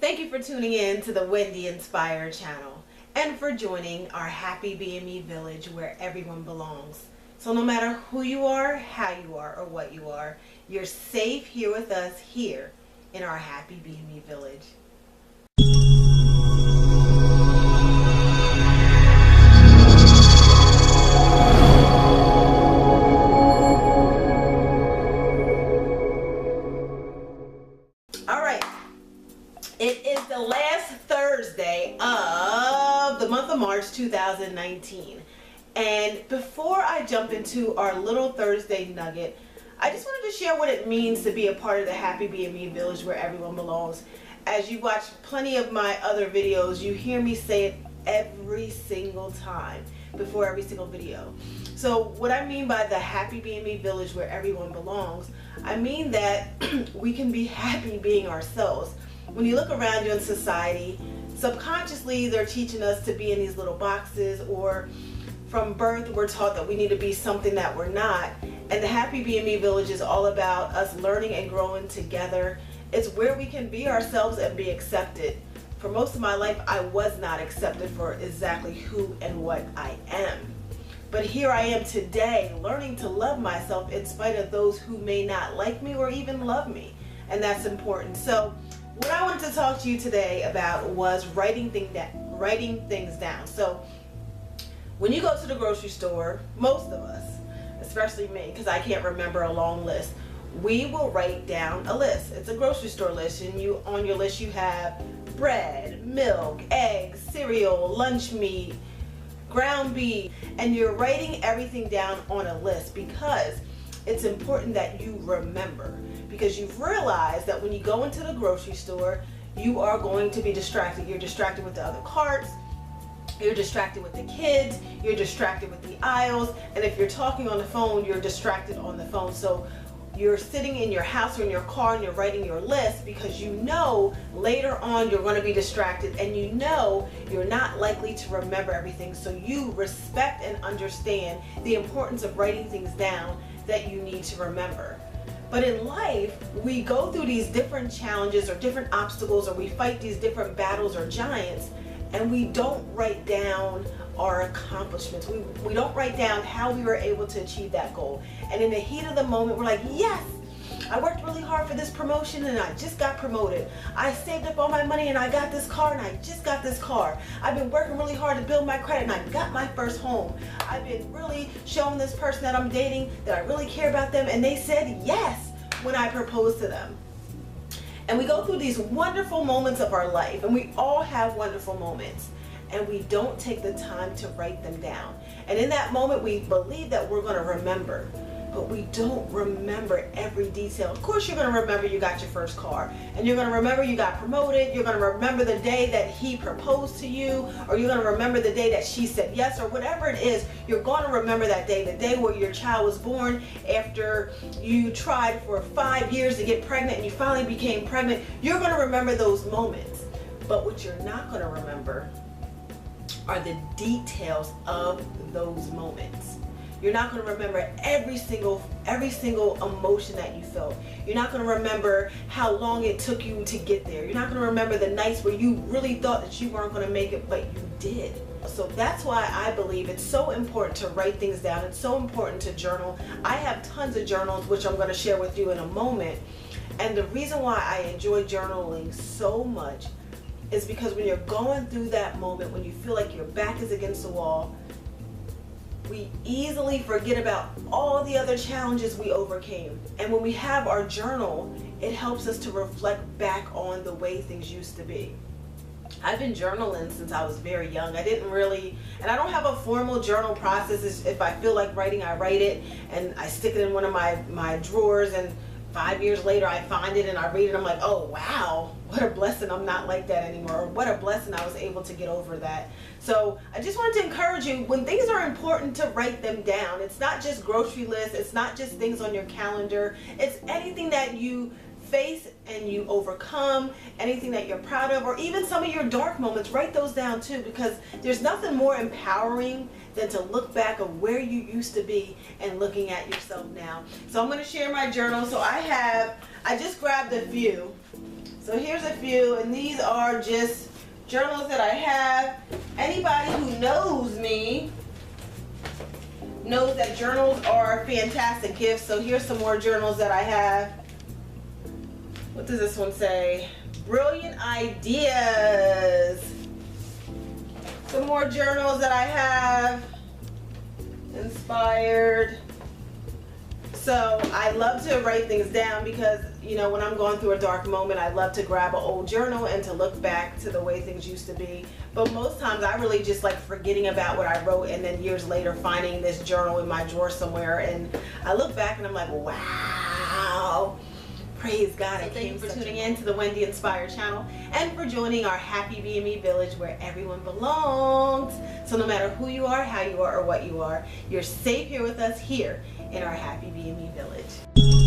Thank you for tuning in to the Wendy Inspire channel and for joining our happy BME village where everyone belongs. So no matter who you are, how you are, or what you are, you're safe here with us here in our happy BME village. Alright, it is the last Thursday of the month of March 2019. And before I jump into our little Thursday nugget, I just wanted to share what it means to be a part of the happy BME village where everyone belongs. As you watch plenty of my other videos, you hear me say it every single time before every single video. So what I mean by the happy BME village where everyone belongs, I mean that we can be happy being ourselves. When you look around you in society, subconsciously they're teaching us to be in these little boxes, or from birth we're taught that we need to be something that we're not. And the happy BME village is all about us learning and growing together. It's where we can be ourselves and be accepted. For most of my life, I was not accepted for exactly who and what I am. But here I am today, learning to love myself in spite of those who may not like me or even love me. And that's important. So what I wanted to talk to you today about was writing things down. So when you go to the grocery store, most of us, especially me, because I can't remember a long list, we will write down a list. It's a grocery store list, and on your list you have bread, milk, eggs, cereal, lunch meat, ground beef, and you're writing everything down on a list because it's important that you remember, because you've realized that when you go into the grocery store, you are going to be distracted. You're distracted with the other carts, you're distracted with the kids, you're distracted with the aisles, and if you're talking on the phone, you're distracted on the phone. So you're sitting in your house or in your car and you're writing your list because you know later on you're going to be distracted, and you know you're not likely to remember everything. So you respect and understand the importance of writing things down that you need to remember. But in life, we go through these different challenges or different obstacles, or we fight these different battles or giants, and we don't write down our accomplishments. We don't write down how we were able to achieve that goal. And in the heat of the moment, we're like, yes, I worked really hard for this promotion and I just got promoted. I saved up all my money and I got this car and I just got this car. I've been working really hard to build my credit and I got my first home. I've been really showing this person that I'm dating that I really care about them, and they said yes when I proposed to them. And we go through these wonderful moments of our life, and we all have wonderful moments, and we don't take the time to write them down. And in that moment, we believe that we're going to remember, but we don't remember every detail. Of course, you're going to remember you got your first car, and you're going to remember you got promoted. You're going to remember the day that he proposed to you, or you're going to remember the day that she said yes, or whatever it is. You're going to remember that day, the day where your child was born after you tried for 5 years to get pregnant and you finally became pregnant. You're going to remember those moments. But what you're not going to remember are the details of those moments. You're not going to remember every single emotion that you felt. You're not going to remember how long it took you to get there. You're not going to remember the nights where you really thought that you weren't going to make it, but you did. So that's why I believe it's so important to write things down. It's so important to journal. I have tons of journals, which I'm going to share with you in a moment. And the reason why I enjoy journaling so much is because when you're going through that moment, when you feel like your back is against the wall, we easily forget about all the other challenges we overcame. And when we have our journal, it helps us to reflect back on the way things used to be. I've been journaling since I was very young. I don't have a formal journal process. If I feel like writing, I write it and I stick it in one of my drawers, and 5 years later I find it and I read it. I'm like, oh wow, what a blessing I'm not like that anymore. Or what a blessing I was able to get over that. So I just wanted to encourage you, when things are important, to write them down. It's not just grocery lists. It's not just things on your calendar. It's anything that you face and you overcome, anything that you're proud of, or even some of your dark moments. Write those down too, because there's nothing more empowering than to look back of where you used to be and looking at yourself now. So I'm going to share my journal. So I just grabbed a few. So here's a few, and these are just journals that I have. Anybody who knows me knows that journals are fantastic gifts. So here's some more journals that I have. What does this one say? Brilliant ideas. Some more journals that I have. Inspired. So I love to write things down because, you know, when I'm going through a dark moment, I love to grab an old journal and to look back to the way things used to be. But most times I really just like forgetting about what I wrote, and then years later finding this journal in my drawer somewhere, and I look back and I'm like, wow, praise God. So thank you for tuning in to the Wendy Inspired channel and for joining our happy BME village where everyone belongs. So no matter who you are, how you are, or what you are, you're safe here with us here in our happy BME village.